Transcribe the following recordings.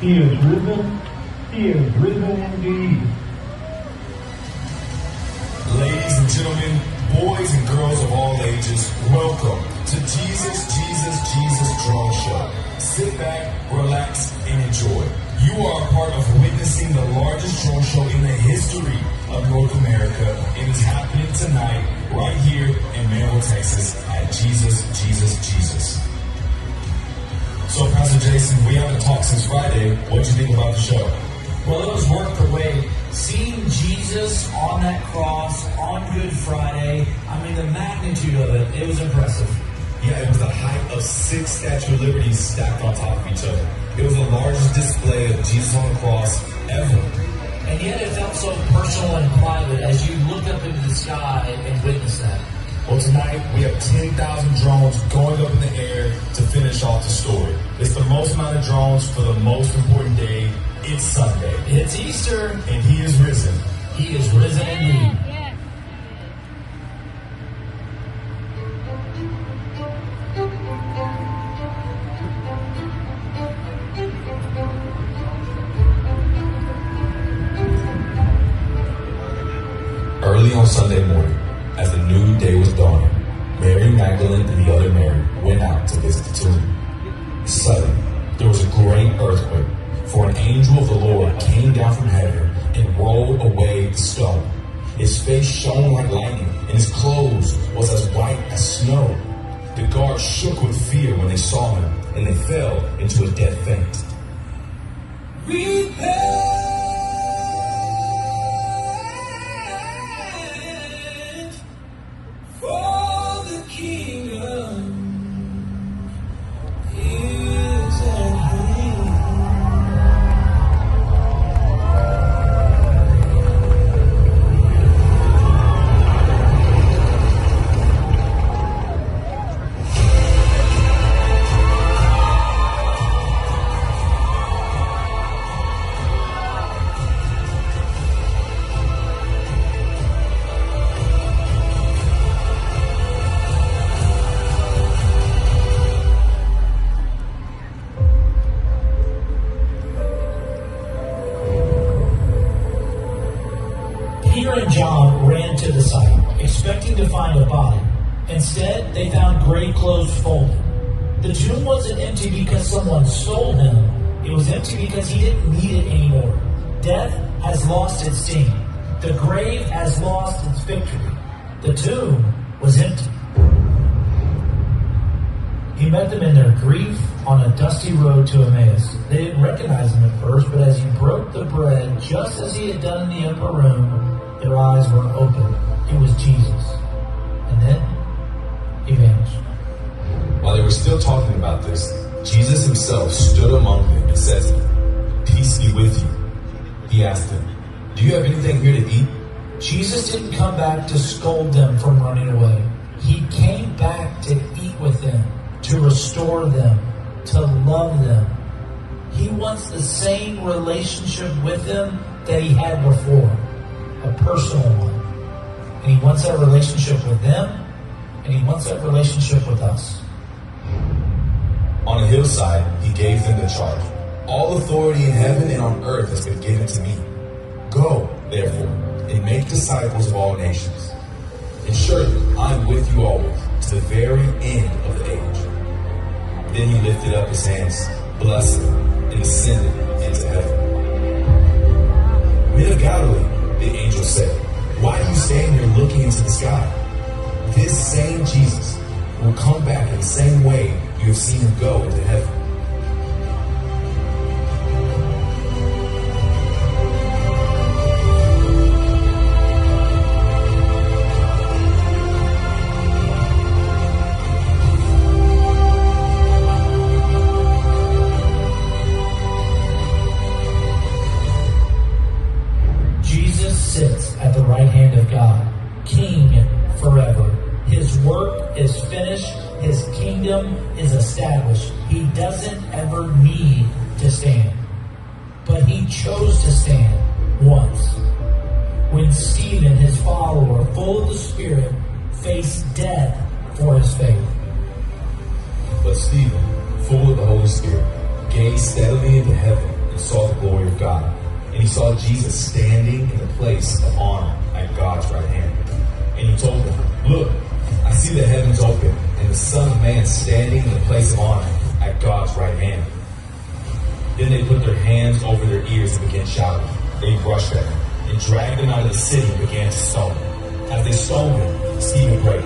He is risen. He is risen indeed. Ladies and gentlemen, boys and girls of all ages, welcome to Jesus Drone Show. Sit back, relax, and enjoy. You are a part of witnessing the largest drone show in the history of North America. It is happening tonight, right here in Manvel, Texas, at Jesus. So, Pastor Jason, we haven't talked since Friday. What do you think about the show? Well, it was worth the wait. Seeing Jesus on that cross on Good Friday, I mean, the magnitude of it was impressive. Yeah, it was the height of 6 Statue of Liberties stacked on top of each other. It was the largest display of Jesus on the cross ever. And yet it felt so personal and private as you looked up into the sky and witnessed that. Well, tonight we have 10,000 drones going up in the air to finish off the story. It's the most amount of drones for the most important day. It's Sunday. It's Easter. And He is risen. He is risen indeed. Early on Sunday morning, as the new day was dawning, Mary Magdalene and the other Mary went out to visit the tomb. Suddenly, there was a great earthquake, for an angel of the Lord came down from heaven and rolled away the stone. His face shone like lightning, and his clothes was as white as snow. The guards shook with fear when they saw him, and they fell into a dead faint. Repent! Peter and John ran to the site, expecting to find a body. Instead, they found grave clothes folded. The tomb wasn't empty because someone stole him. It was empty because he didn't need it anymore. Death has lost its sting. The grave has lost its victory. The tomb was empty. He met them in their grief on a dusty road to Emmaus. They didn't recognize him at first, but as he broke the bread, just as he had done in the upper room, their eyes were open. It was Jesus. And then he vanished. While they were still talking about this, Jesus himself stood among them and said to them, "Peace be with you." He asked them, "Do you have anything here to eat?" Jesus didn't come back to scold them from running away. He came back to eat with them, to restore them, to love them. He wants the same relationship with them that he had before, a personal one. And he wants that relationship with them, and he wants that relationship with us. On a hillside, he gave them the charge. "All authority in heaven and on earth has been given to me. Go, therefore, and make disciples of all nations. And surely I am with you always, to the very end of the age." Then he lifted up his hands, blessed them, and ascended into heaven. "Men of Galilee," the angel said, "why do you stand here looking into the sky? This same Jesus will come back in the same way you have seen him go into heaven." Jesus sits at the right hand of God, King forever. His work is finished. His kingdom is established. He doesn't ever need to stand. But he chose to stand once. When Stephen, his follower, full of the Spirit, faced death for his faith. But Stephen, full of the Holy Spirit, gazed steadily into heaven and and saw the glory of God. And he saw Jesus standing in the place of honor at God's right hand. And he told them, "Look, I see the heavens open and the Son of Man standing in the place of honor at God's right hand." Then they put their hands over their ears and began shouting. They rushed at him and dragged him out of the city and began to stone him. As they stoned him, Stephen prayed,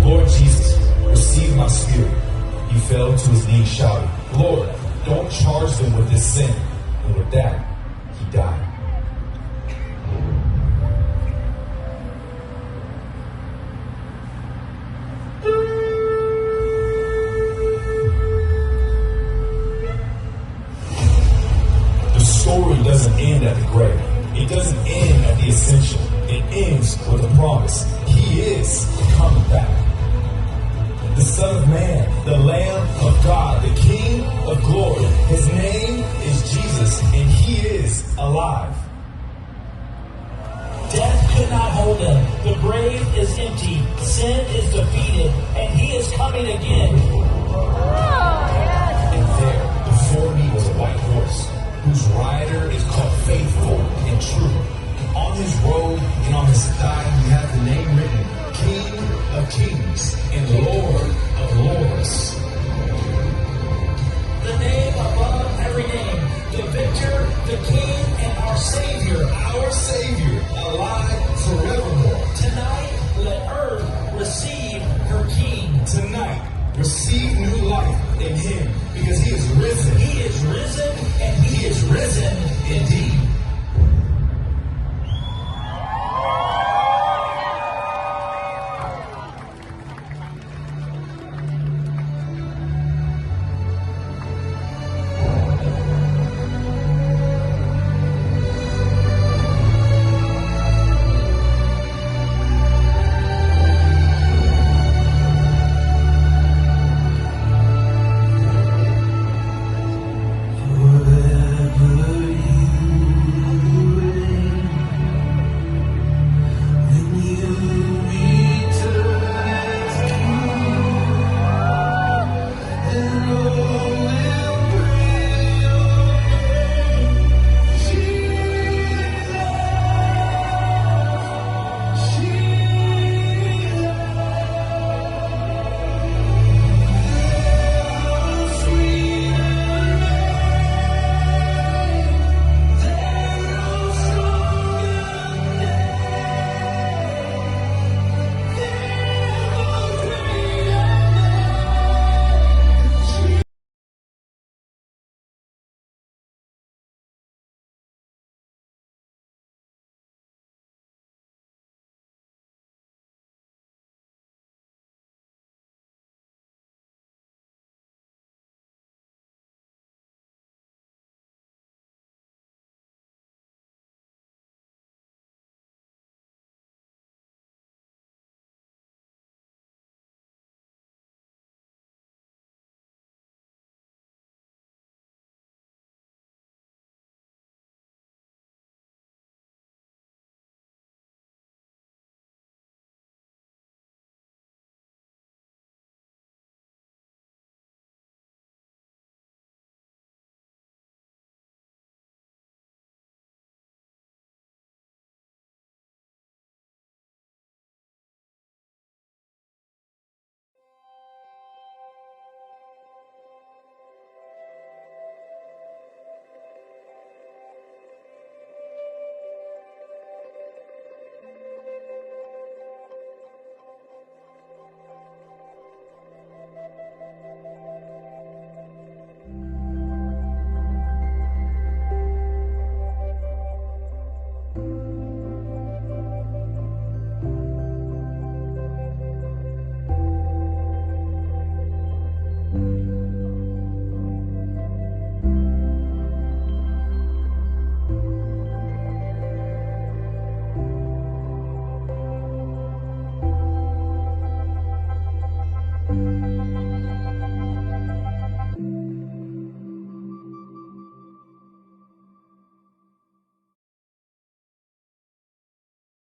"Lord Jesus, receive my spirit." He fell to his knees shouting, "Lord, don't charge them with this sin." And with that, he died. The story doesn't end at the grave. It doesn't end at the ascension. It ends with a promise. He is coming back. The Son of Man, the Lamb of God, the King of glory. His name is Jesus, and he is alive. Death could not hold him. The grave is empty. Sin is defeated, and he is coming again. And there, before me was a white horse, whose rider is called Faithful and True. On his robe and on his thigh, he has the name written, King of Kings and Lord